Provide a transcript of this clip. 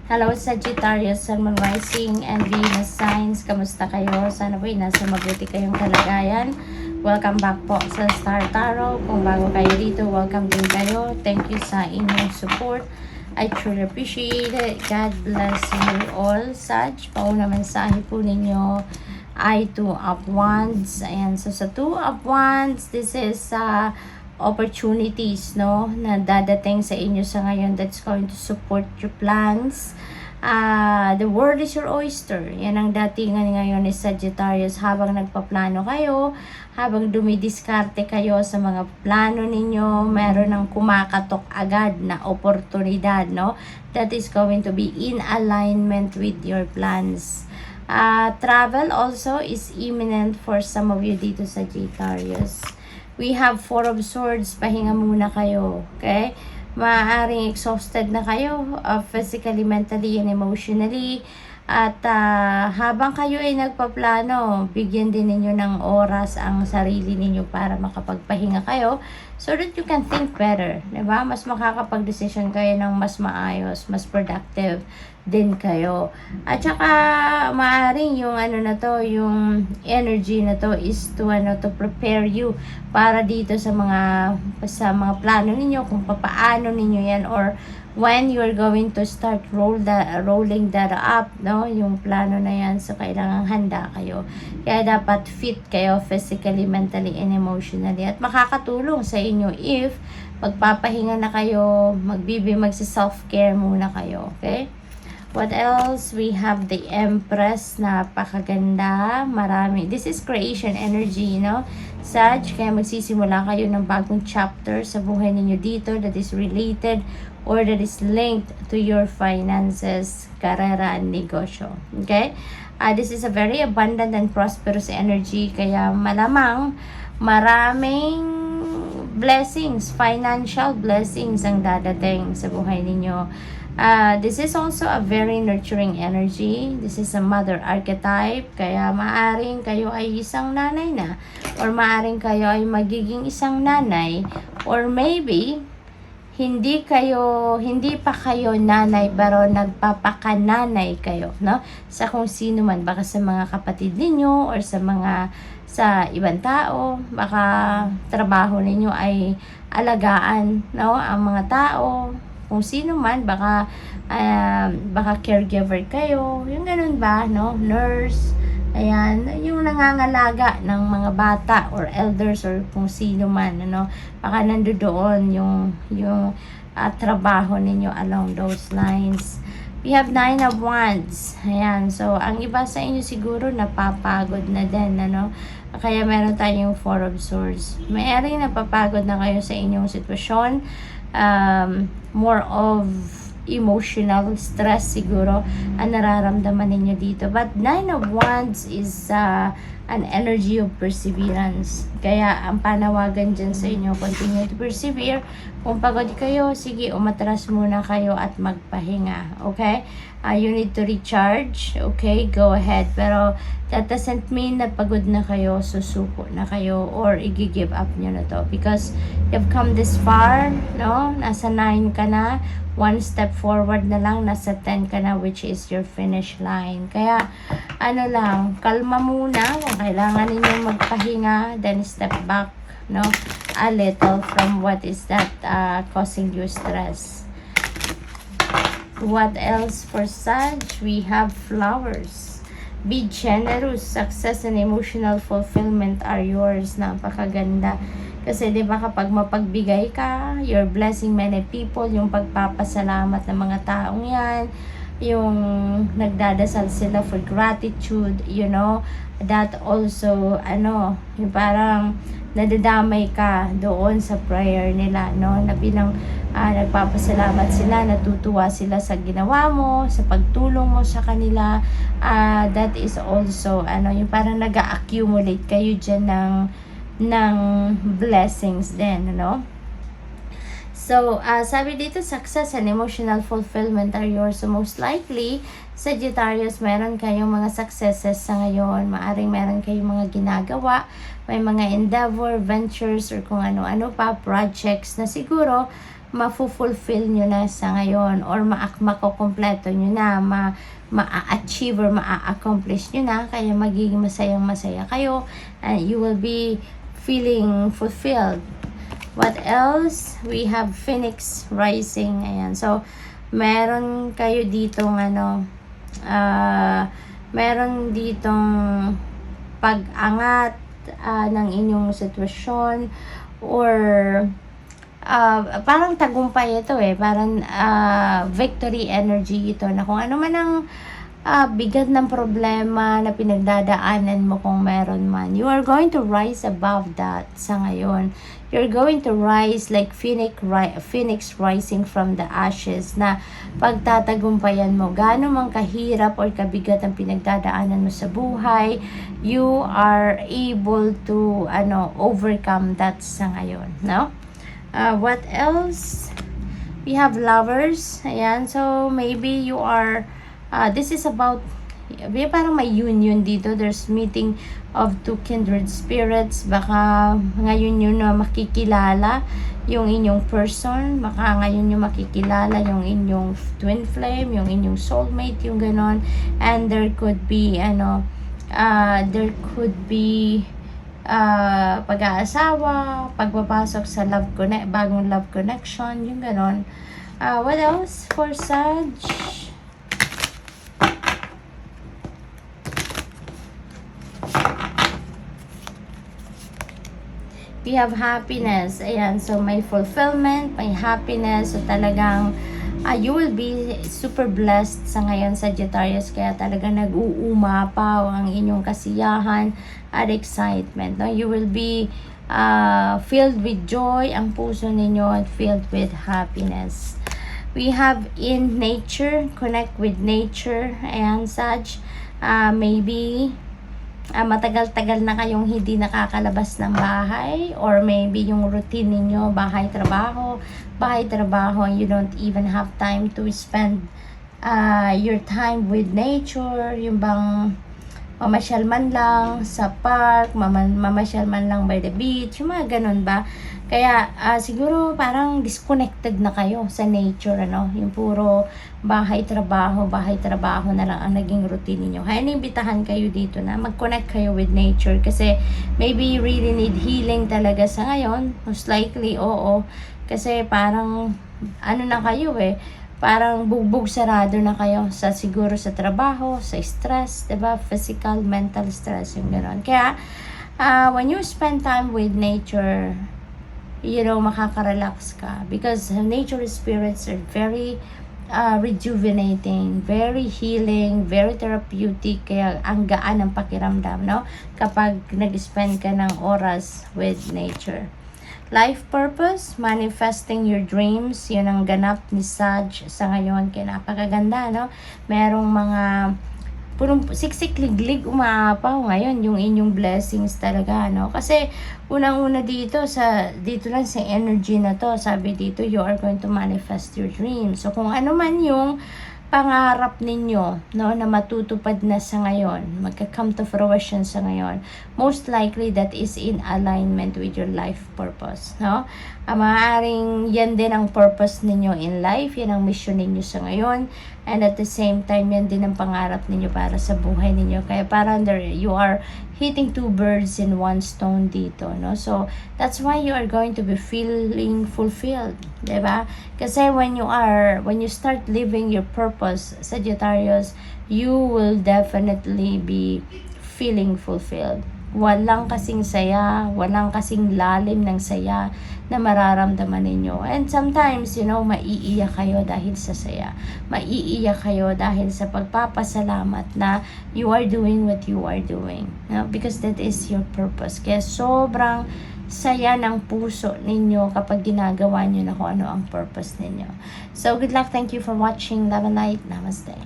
Hello Sagittarius, Sun, Moon, Rising, and Venus signs. Kamusta kayo? Sana po nasa mabuti kayong kalagayan. Welcome back po sa Star Tarot. Kung bago kayo dito, welcome din kayo. Thank you sa inyong support. I truly appreciate it. God bless you all. Sag, pauna mensahe po ninyo ay 2 of Wands. Ayan, so sa 2 of Wands, this is opportunities, no, na dadating sa inyo sa ngayon that's going to support your plans. The world is your oyster. Yan ang datingan ngayon ni Sagittarius habang nagpaplano kayo, habang dumidiskarte kayo sa mga plano ninyo, meron ng kumakatok agad na oportunidad, no, that is going to be in alignment with your plans. Travel also is imminent for some of you dito, Sagittarius. We have 4 of Swords. Pahinga muna kayo. Okay? Maaaring exhausted na kayo physically, mentally, and emotionally. At habang kayo ay nagpaplano, bigyan din ninyo ng oras ang sarili ninyo para makapagpahinga kayo so that you can think better. Diba? Mas makakapag-decision kayo ng mas maayos, mas productive din kayo. At saka maaaring yung yung energy na to is to prepare you para dito sa mga plano ninyo, kung papaano ninyo yan, or when you're going to start rolling that up, no, yung plano na yan. So kailangan handa kayo, kaya dapat fit kayo physically, mentally, and emotionally. At makakatulong sa inyo if magpapahinga na kayo, magsa-self-care muna kayo. Okay? What else? We have the Empress. Napakaganda. Marami. This is creation energy, no? Sag, kaya magsisimula kayo ng bagong chapter sa buhay ninyo dito that is related or that is linked to your finances, karera, and negosyo. Okay? This is a very abundant and prosperous energy. Kaya malamang maraming blessings, financial blessings ang dadating sa buhay ninyo. This is also a very nurturing energy. This is a mother archetype. Kaya maaring kayo ay isang nanay na, or maaring kayo ay magiging isang nanay, or maybe hindi pa kayo nanay pero nagpapakananay kayo, no? Sa kung sino man, baka sa mga kapatid ninyo or sa ibang tao, baka trabaho ninyo ay alagaan, no, ang mga tao, kung sino man, baka caregiver kayo, yung ganun ba, no, nurse, ayan, yung nangangalaga ng mga bata or elders or kung sino man, ano, baka nandoon yung trabaho ninyo along those lines. We have 9 of Wands. Ayan, so ang iba sa inyo siguro napapagod na din, ano, kaya meron tayong 4 of Swords. May napapagod na kayo sa inyong sitwasyon. More of emotional stress siguro ang nararamdaman ninyo dito. But 9 of Wands is an energy of perseverance. Kaya ang panawagan dyan sa inyo, continue to persevere. Kung pagod kayo, sige, umatras muna kayo at magpahinga. Okay? You need to recharge. Okay? Go ahead. Pero that doesn't mean na pagod na kayo, susuko na kayo, or i-give up nyo na to. Because you've come this far, no? Nasa 9 ka na. 1 step forward na lang, nasa 10 ka na, which is your finish line. Kaya, kalma muna. Kung kailangan ninyo magpahinga, then step back, no, a little from what is that causing you stress. What else for Sag? We have flowers. Be generous. Success and emotional fulfillment are yours. Napakaganda. Kasi 'di ba kapag mapagbigay ka, you're blessing many people, yung pagpapasalamat ng mga taong 'yan, yung nagdadasal sila for gratitude, you know, that also yung parang nadadamay ka doon sa prayer nila, no, na bilang nagpapasalamat sila, natutuwa sila sa ginawa mo, sa pagtulong mo sa kanila. That is also yung parang nag-accumulate kayo dyan ng blessings din, no? So, sabi dito, success and emotional fulfillment are yours. So, most likely, Sagittarius, meron kayong mga successes sa ngayon. Maaring meron kayong mga ginagawa. May mga endeavor, ventures, or kung ano-ano pa, projects na siguro ma-fulfill nyo na sa ngayon, or makukompleto nyo na, ma-achieve or ma-accomplish nyo na, kaya magiging masayang-masaya kayo, and you will be feeling fulfilled. What else? We have Phoenix rising. Ayan. So, meron kayo ditong meron ditong pag-angat ng inyong sitwasyon, or parang tagumpay ito parang victory energy ito, na kung ano man ang bigat ng problema na pinagdadaanan mo, kung meron man, you are going to rise above that sa ngayon. You're going to rise like phoenix rising from the ashes, na pagtatagumpayan mo, gaano man kahirap or kabigat ang pinagdadaanan mo sa buhay, you are able to overcome that sa ngayon, no? What else? We have Lovers. Ayan, so maybe you are this is about, parang may union dito. There's meeting of two kindred spirits. Baka ngayon yun na makikilala yung inyong person. Baka ngayon yung makikilala yung inyong twin flame, yung inyong soulmate, yung ganon. And there could be, pag-aasawa, pagpapasok sa bagong love connection, yung ganon. What else for Sag? We have happiness. Ayan, so may fulfillment, may happiness. So talagang you will be super blessed sa ngayon, Sagittarius. Kaya talagang nag-uumapaw ang inyong kasiyahan at excitement. No? You will be filled with joy, ang puso ninyo, at filled with happiness. We have in nature, connect with nature. Ayan, Sag. Maybe matagal-tagal na kayong hindi nakakalabas ng bahay, or maybe yung routine ninyo, bahay-trabaho, and you don't even have time to spend your time with nature. Yung bang mamasyal man lang sa park, mamasyal man lang by the beach, yung mga ganun ba? Kaya siguro parang disconnected na kayo sa nature, yung puro bahay-trabaho na lang ang naging routine niyo. Kaya inimbitahan kayo dito na mag-connect kayo with nature, kasi maybe you really need healing talaga sa ngayon. Most likely, oo. Kasi parang na kayo parang bugbog sarado na kayo siguro sa trabaho, sa stress, diba? Physical, mental stress, yung gano'n. Kaya when you spend time with nature, makaka-relax ka, because nature spirits are very rejuvenating, very healing, very therapeutic. Kaya ang gaan ng pakiramdam, no? Kapag nag-spend ka ng oras with nature. Life purpose, manifesting your dreams, yun ang ganap ni Sag sa ngayon. Kaya napakaganda, no? Merong mga purong siksik-liglig umaapaw ngayon yung inyong blessings talaga, no? Kasi unang-una dito lang sa energy na to, sabi dito, you are going to manifest your dreams. So kung ano man yung pangarap ninyo, no, na matutupad na sa ngayon, magka-come to fruition sa ngayon, most likely that is in alignment with your life purpose, no? Maaaring yan din ang purpose ninyo in life, yan ang mission ninyo sa ngayon, and at the same time, yan din ang pangarap ninyo para sa buhay ninyo. Kaya parang you are hitting two birds in one stone dito, no? So that's why you are going to be feeling fulfilled, diba? Kasi when you start living your purpose, Sagittarius, you will definitely be feeling fulfilled. Walang kasing saya, walang kasing lalim ng saya na mararamdaman ninyo. And sometimes, maiiyak kayo dahil sa saya. Maiiyak kayo dahil sa pagpapasalamat na you are doing what you are doing. No? Because that is your purpose. Kaya sobrang saya ng puso ninyo kapag ginagawa nyo na kung ano ang purpose ninyo. So, good luck. Thank you for watching. Love and light. Namaste.